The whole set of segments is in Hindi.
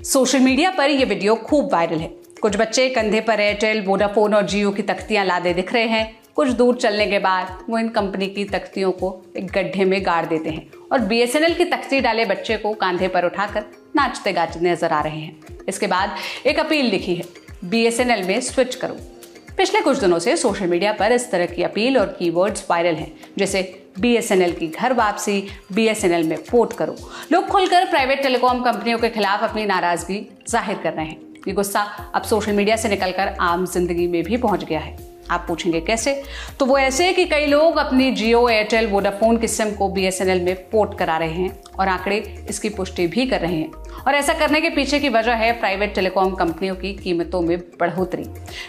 सोशल मीडिया पर यह वीडियो खूब वायरल है। कुछ बच्चे कंधे पर एयरटेल, वोडाफोन और जियो की तख्तियां लादे दिख रहे हैं। कुछ दूर चलने के बाद वो इन कंपनी की तख्तियों को एक गड्ढे में गाड़ देते हैं और बीएसएनएल की तख्ती डाले बच्चे को कांधे पर उठाकर नाचते गाते नजर आ रहे हैं। इसके बाद एक अपील लिखी है, बीएसएनएल में स्विच करो। पिछले कुछ दिनों से सोशल मीडिया पर इस तरह की अपील और कीवर्ड्स वायरल हैं, जैसे बीएसएनएल की घर वापसी, बीएसएनएल में पोर्ट करो। लोग खुलकर प्राइवेट टेलीकॉम कंपनियों के खिलाफ अपनी नाराजगी जाहिर कर रहे हैं। ये गुस्सा अब सोशल मीडिया से निकलकर आम जिंदगी में भी पहुंच गया है। आप पूछेंगे कैसे? तो वो ऐसे कि कई लोग अपनी जियो, एयरटेल, वोडाफोन की सिम को बीएसएनएल में पोर्ट करा रहे हैं और आंकड़े इसकी पुष्टि भी कर रहे हैं। और ऐसा करने के पीछे की वजह है प्राइवेट टेलीकॉम कंपनियों की कीमतों में बढ़ोतरी।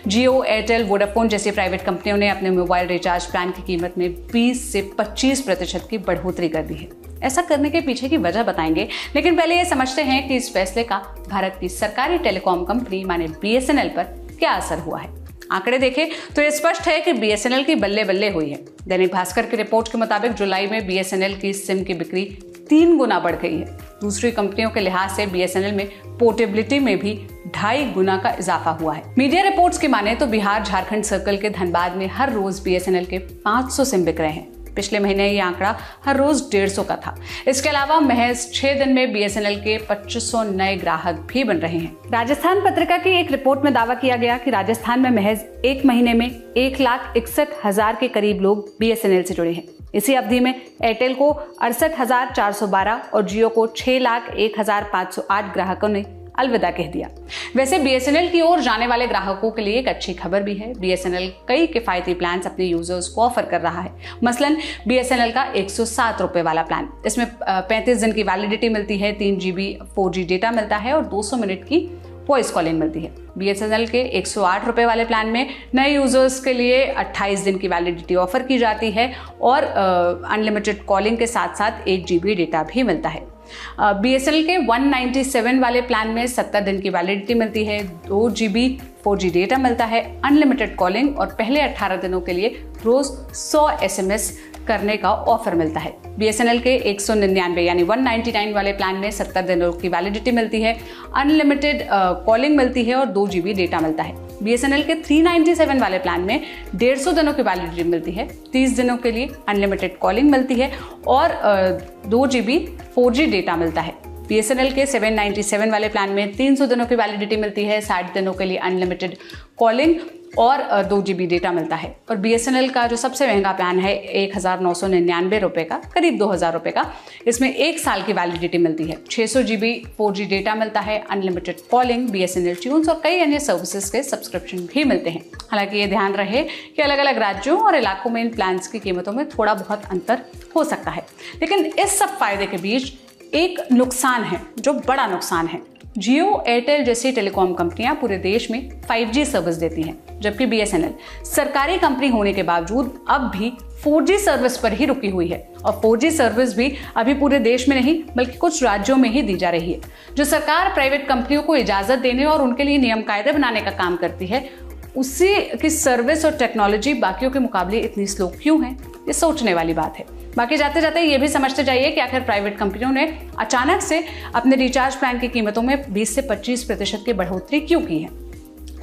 जियो, एयरटेल, वोडाफोन जैसी प्राइवेट कंपनियों ने अपने मोबाइल रिचार्ज प्लान की कीमत में 20 से 25% की बढ़ोतरी कर दी है। ऐसा करने के पीछे की वजह बताएंगे, लेकिन पहले ये समझते हैं कि इस फैसले का भारत की सरकारी टेलीकॉम कंपनी माने बीएसएनएल पर क्या असर हुआ है। आंकड़े देखें तो ये स्पष्ट है कि बीएसएनएल की बल्ले बल्ले हुई है। दैनिक भास्कर की रिपोर्ट के मुताबिक जुलाई में बीएसएनएल की सिम की बिक्री 3 गुना बढ़ गई है। दूसरी कंपनियों के लिहाज से बीएसएनएल में पोर्टेबिलिटी में भी 2.5 गुना का इजाफा हुआ है। मीडिया रिपोर्ट्स की माने तो बिहार झारखंड सर्कल के धनबाद में हर रोज बीएसएनएल के 500 सिम बिक रहे हैं। पिछले महीने ये आंकड़ा हर रोज 150 का था। इसके अलावा महज 6 दिन में बीएसएनएल के 2500 नए ग्राहक भी बन रहे हैं। राजस्थान पत्रिका की एक रिपोर्ट में दावा किया गया कि राजस्थान में महज एक महीने में 1,61,000 के करीब लोग बीएसएनएल से जुड़े हैं। इसी अवधि में एयरटेल को 68,412 और जियो को 6,01,508 ग्राहकों ने अलविदा कह दिया। वैसे बीएसएनएल की ओर जाने वाले ग्राहकों के लिए एक अच्छी खबर भी है। बीएसएनएल कई किफायती प्लान्स अपने यूजर्स को ऑफर कर रहा है। मसलन बीएसएनएल का 107 रुपए वाला प्लान, इसमें 35 दिन की वैलिडिटी मिलती है, 3 GB 4G डेटा मिलता है और 200 मिनट की वॉइस कॉलिंग मिलती है। बीएसएनएल के 108 रुपए वाले प्लान में नए यूजर्स के लिए 28 दिन की वैलिडिटी ऑफर की जाती है और अनलिमिटेड कॉलिंग के साथ साथ 1 GB डेटा भी मिलता है। बीएसएनएल के 197 वाले प्लान में 70 दिन की वैलिडिटी मिलती है, 2 GB 4G डेटा मिलता है, अनलिमिटेड कॉलिंग और पहले 18 दिनों के लिए रोज 100 SMS करने का ऑफर मिलता है। बीएसएनएल के 199 यानी 199 वाले प्लान में 70 दिनों की वैलिडिटी मिलती है, अनलिमिटेड कॉलिंग मिलती है और 2 GB डेटा मिलता है। बीएसएनएल के 397 वाले प्लान में 150 दिनों की वैलिडिटी मिलती है, 30 दिनों के लिए अनलिमिटेड कॉलिंग मिलती है और 2 GB 4G डेटा मिलता है। बीएसएनएल के 797 वाले प्लान में 300 दिनों की वैलिडिटी मिलती है, 60 दिनों के लिए अनलिमिटेड कॉलिंग और 2 GB डेटा मिलता है। और बीएसएनएल का जो सबसे महंगा प्लान है 1,999 रुपए का, करीब 2,000 रुपए का, इसमें 1 साल की वैलिडिटी मिलती है, 600 GB 4G डेटा मिलता है, अनलिमिटेड कॉलिंग, बीएसएनएल ट्यून्स और कई अन्य सर्विसेज के सब्सक्रिप्शन भी मिलते हैं। हालांकि ये ध्यान रहे कि अलग अलग राज्यों और इलाकों में इन प्लान्स की कीमतों में थोड़ा बहुत अंतर हो सकता है, लेकिन इस सब फायदे के बीच एक नुकसान है जो बड़ा नुकसान है। जियो, एयरटेल जैसी टेलीकॉम कंपनियां पूरे देश में 5G सर्विस देती हैं, जबकि बीएसएनएल सरकारी कंपनी होने के बावजूद अब भी 4G सर्विस पर ही रुकी हुई है और 4G सर्विस भी अभी पूरे देश में नहीं बल्कि कुछ राज्यों में ही दी जा रही है। जो सरकार प्राइवेट कंपनियों को इजाजत देने और उनके लिए नियम कायदे बनाने का काम करती है, उसी की सर्विस और टेक्नोलॉजी बाकियों के मुकाबले इतनी स्लो क्यों है? ये सोचने वाली बात है। बाकी जाते जाते ये भी समझते जाइए कि आखिर प्राइवेट कंपनियों ने अचानक से अपने रिचार्ज प्लान की कीमतों में 20 से 25% की बढ़ोतरी क्यों की है।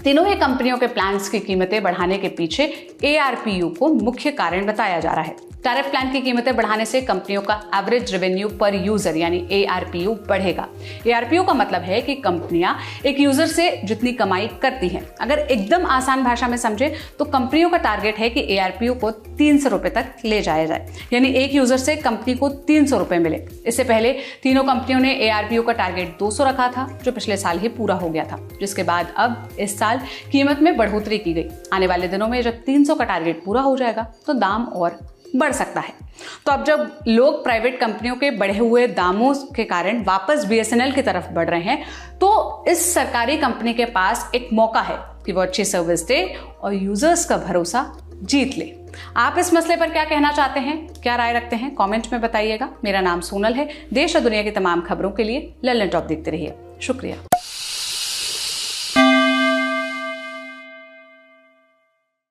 तीनों ही कंपनियों के प्लान्स की कीमतें बढ़ाने के पीछे ARPU को मुख्य कारण बताया जा रहा है। टैरिफ प्लान की कीमतें बढ़ाने से कंपनियों का एवरेज रेवेन्यू पर यूजर यानी ARPU बढ़ेगा। ARPU का मतलब है कि कंपनियां एक यूजर से जितनी कमाई करती हैं। अगर एकदम आसान भाषा में समझे तो कंपनियों का टारगेट है कि ARPU को 300 रुपए तक ले जाया जाए, यानी एक यूजर से कंपनी को 300 रुपए मिले। इससे पहले तीनों कंपनियों ने ARPU का टारगेट 200 रखा था, जो पिछले साल ही पूरा हो गया था, जिसके बाद अब इस साल कीमत में बढ़ोतरी की गई। आने वाले दिनों में जब 300 का टारगेट पूरा हो जाएगा तो दाम और बढ़ सकता है। तो अब जब लोग प्राइवेट कंपनियों के बढ़े हुए दामों के कारण वापस बीएसएनएल की तरफ बढ़ रहे हैं, तो इस सरकारी कंपनी के पास एक मौका है कि वो अच्छी सर्विस दे और यूजर्स का भरोसा जीत ले। आप इस मसले पर क्या कहना चाहते हैं, क्या राय रखते हैं, कमेंट में बताइएगा। मेरा नाम सोनल है। देश और दुनिया की तमाम खबरों के लिए लल्लन टॉप देखते रहिए। शुक्रिया।